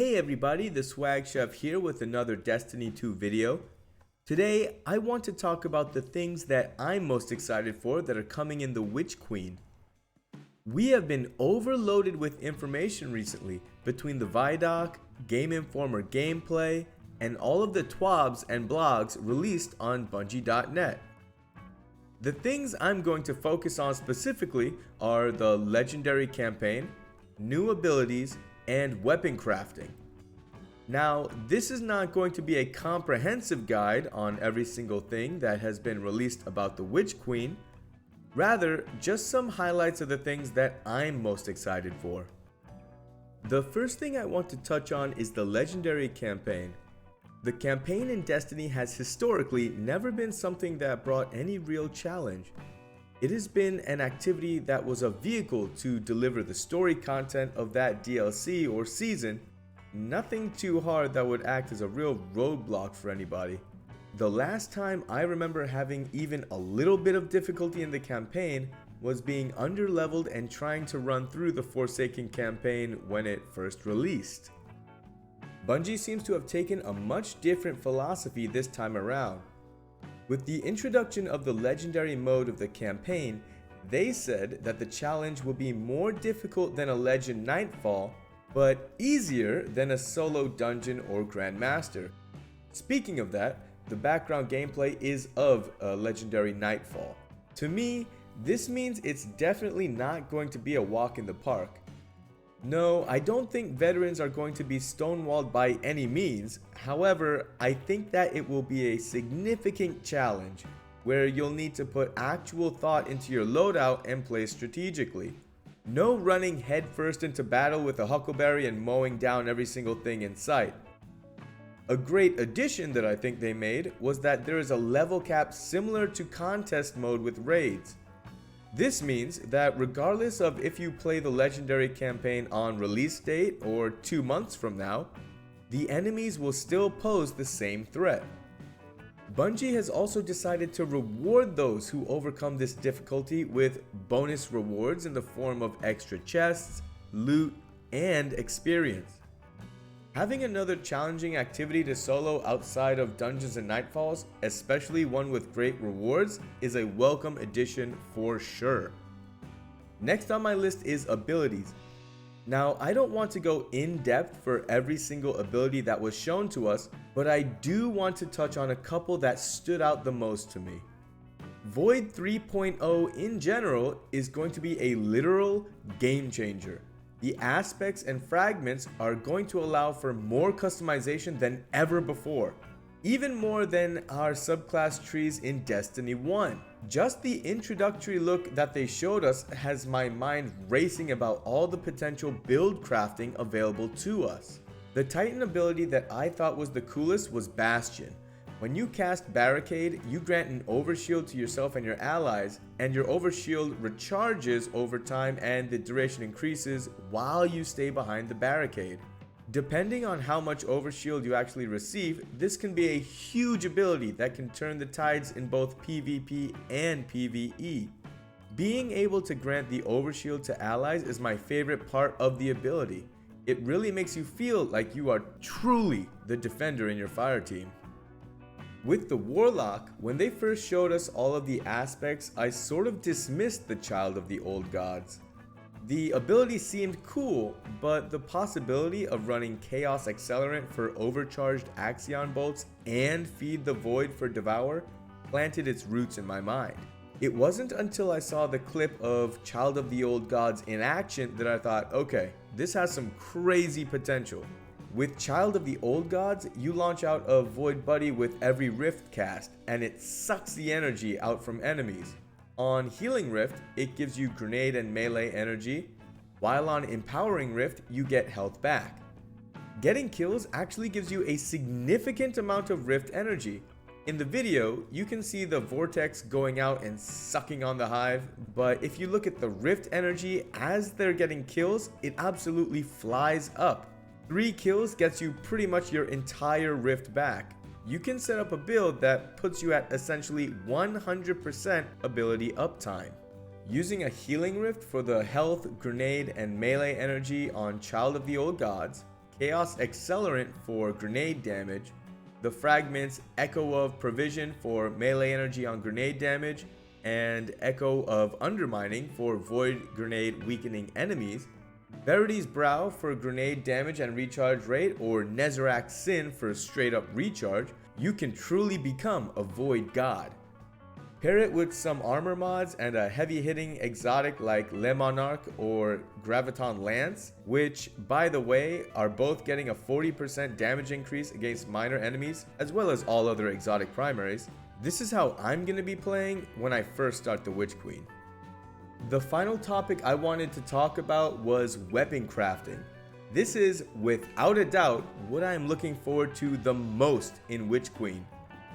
Hey everybody, the Swag Chef here with another Destiny 2 video. Today, I want to talk about the things that I'm most excited for that are coming in the Witch Queen. We have been overloaded with information recently between the Vidoc, Game Informer gameplay, and all of the TWABs and blogs released on Bungie.net. The things I'm going to focus on specifically are the Legendary campaign, new abilities, and weapon crafting. Now, this is not going to be a comprehensive guide on every single thing that has been released about the Witch Queen, rather just some highlights of the things that I'm most excited for. The first thing I want to touch on is the Legendary campaign. The campaign in Destiny has historically never been something that brought any real challenge. It has been an activity that was a vehicle to deliver the story content of that DLC or season, nothing too hard that would act as a real roadblock for anybody. The last time I remember having even a little bit of difficulty in the campaign was being underleveled and trying to run through the Forsaken campaign when it first released. Bungie seems to have taken a much different philosophy this time around. With the introduction of the legendary mode of the campaign, they said that the challenge will be more difficult than a Legend Nightfall, but easier than a solo dungeon or Grandmaster. Speaking of that, the background gameplay is of a Legendary Nightfall. To me, this means it's definitely not going to be a walk in the park. No, I don't think veterans are going to be stonewalled by any means. However, I think that it will be a significant challenge where you'll need to put actual thought into your loadout and play strategically. No running headfirst into battle with a huckleberry and mowing down every single thing in sight. A great addition that I think they made was that there is a level cap similar to contest mode with raids. This means that regardless of if you play the Legendary campaign on release date or 2 months from now, the enemies will still pose the same threat. Bungie has also decided to reward those who overcome this difficulty with bonus rewards in the form of extra chests, loot, and experience. Having another challenging activity to solo outside of Dungeons and Nightfalls, especially one with great rewards, is a welcome addition for sure. Next on my list is abilities. Now, I don't want to go in depth for every single ability that was shown to us, but I do want to touch on a couple that stood out the most to me. Void 3.0 in general is going to be a literal game changer. The aspects and fragments are going to allow for more customization than ever before, even more than our subclass trees in Destiny 1. Just the introductory look that they showed us has my mind racing about all the potential build crafting available to us. The Titan ability that I thought was the coolest was Bastion. When you cast Barricade, you grant an overshield to yourself and your allies, and your overshield recharges over time and the duration increases while you stay behind the barricade. Depending on how much overshield you actually receive, this can be a huge ability that can turn the tides in both PvP and PvE. Being able to grant the overshield to allies is my favorite part of the ability. It really makes you feel like you are truly the defender in your fire team. With the Warlock, when they first showed us all of the aspects, I sort of dismissed the Child of the Old Gods. The ability seemed cool, but the possibility of running Chaos Accelerant for overcharged Axion bolts and Feed the Void for Devour planted its roots in my mind. It wasn't until I saw the clip of Child of the Old Gods in action that I thought, okay, this has some crazy potential. With Child of the Old Gods, you launch out a Void Buddy with every Rift cast, and it sucks the energy out from enemies. On Healing Rift, it gives you grenade and melee energy, while on Empowering Rift, you get health back. Getting kills actually gives you a significant amount of Rift energy. In the video, you can see the Vortex going out and sucking on the Hive, but if you look at the Rift energy as they're getting kills, it absolutely flies up. 3 kills gets you pretty much your entire Rift back. You can set up a build that puts you at essentially 100% ability uptime. Using a Healing Rift for the health, grenade, and melee energy on Child of the Old Gods, Chaos Accelerant for grenade damage, the fragments Echo of Provision for melee energy on grenade damage, and Echo of Undermining for void grenade weakening enemies, Verity's Brow for grenade damage and recharge rate, or Nezarec's Sin for straight up recharge. You can truly become a void god. Pair it with some armor mods and a heavy hitting exotic like Le Monarch or Graviton Lance, which by the way are both getting a 40% damage increase against minor enemies as well as all other exotic primaries. This is how I'm going to be playing when I first start the Witch Queen. The final topic I wanted to talk about was weapon crafting. This is without a doubt what I'm looking forward to the most in Witch Queen.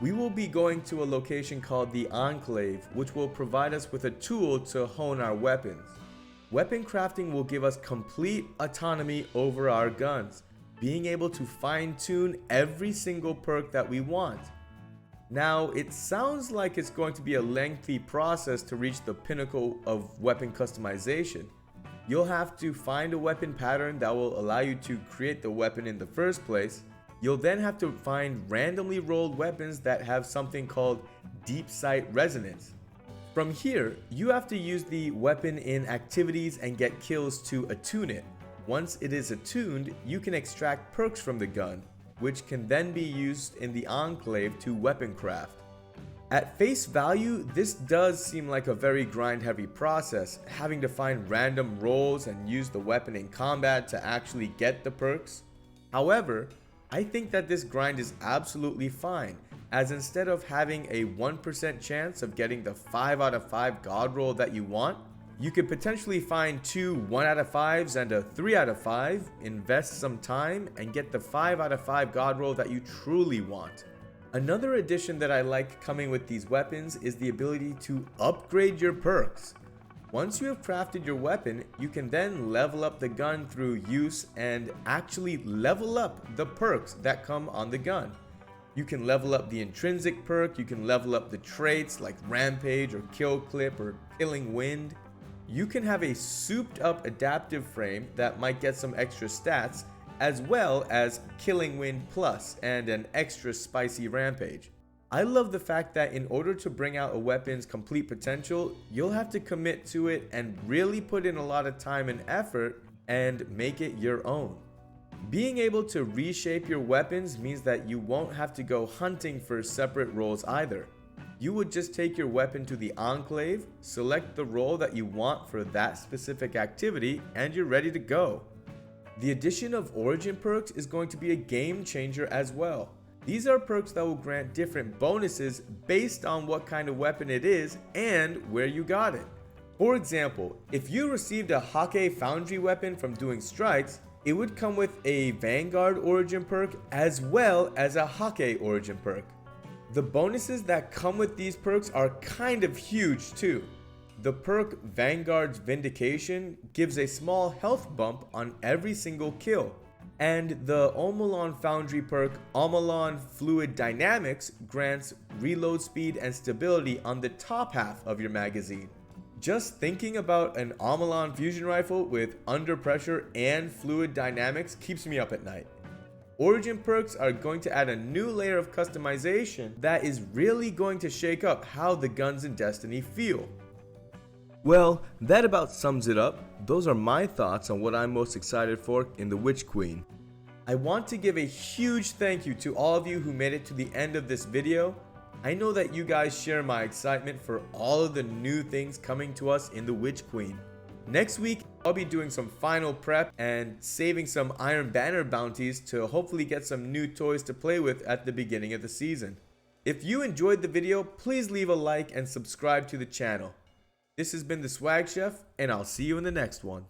We will be going to a location called the Enclave, which will provide us with a tool to hone our weapons. Weapon crafting will give us complete autonomy over our guns, being able to fine-tune every single perk that we want. Now, it sounds like it's going to be a lengthy process to reach the pinnacle of weapon customization. You'll have to find a weapon pattern that will allow you to create the weapon in the first place. You'll then have to find randomly rolled weapons that have something called deep sight resonance. From here, you have to use the weapon in activities and get kills to attune it. Once it is attuned, you can extract perks from the gun, which can then be used in the Enclave to weapon craft. At face value, this does seem like a very grind heavy process, having to find random rolls and use the weapon in combat to actually get the perks. However, I think that this grind is absolutely fine, as instead of having a 1% chance of getting the 5 out of 5 god roll that you want, you could potentially find 2 1 out of 5s and a 3 out of 5, invest some time, and get the 5 out of 5 god roll that you truly want. Another addition that I like coming with these weapons is the ability to upgrade your perks. Once you have crafted your weapon, you can then level up the gun through use and actually level up the perks that come on the gun. You can level up the intrinsic perk, you can level up the traits like Rampage or Kill Clip or Killing Wind. You can have a souped up adaptive frame that might get some extra stats, as well as Killing Wind Plus and an extra spicy Rampage. I love the fact that in order to bring out a weapon's complete potential, you'll have to commit to it and really put in a lot of time and effort and make it your own. Being able to reshape your weapons means that you won't have to go hunting for separate roles either. You would just take your weapon to the Enclave, select the role that you want for that specific activity, and you're ready to go. The addition of origin perks is going to be a game changer as well. These are perks that will grant different bonuses based on what kind of weapon it is and where you got it. For example, if you received a Hake Foundry weapon from doing strikes, it would come with a Vanguard origin perk as well as a Hake origin perk. The bonuses that come with these perks are kind of huge too. The perk Vanguard's Vindication gives a small health bump on every single kill. And the Omolon Foundry perk Omolon Fluid Dynamics grants reload speed and stability on the top half of your magazine. Just thinking about an Omolon fusion rifle with under pressure and fluid dynamics keeps me up at night. Origin perks are going to add a new layer of customization that is really going to shake up how the guns in Destiny feel. Well, that about sums it up. Those are my thoughts on what I'm most excited for in the Witch Queen. I want to give a huge thank you to all of you who made it to the end of this video. I know that you guys share my excitement for all of the new things coming to us in the Witch Queen. Next week, I'll be doing some final prep and saving some Iron Banner bounties to hopefully get some new toys to play with at the beginning of the season. If you enjoyed the video, please leave a like and subscribe to the channel. This has been the Swag Chef, and I'll see you in the next one.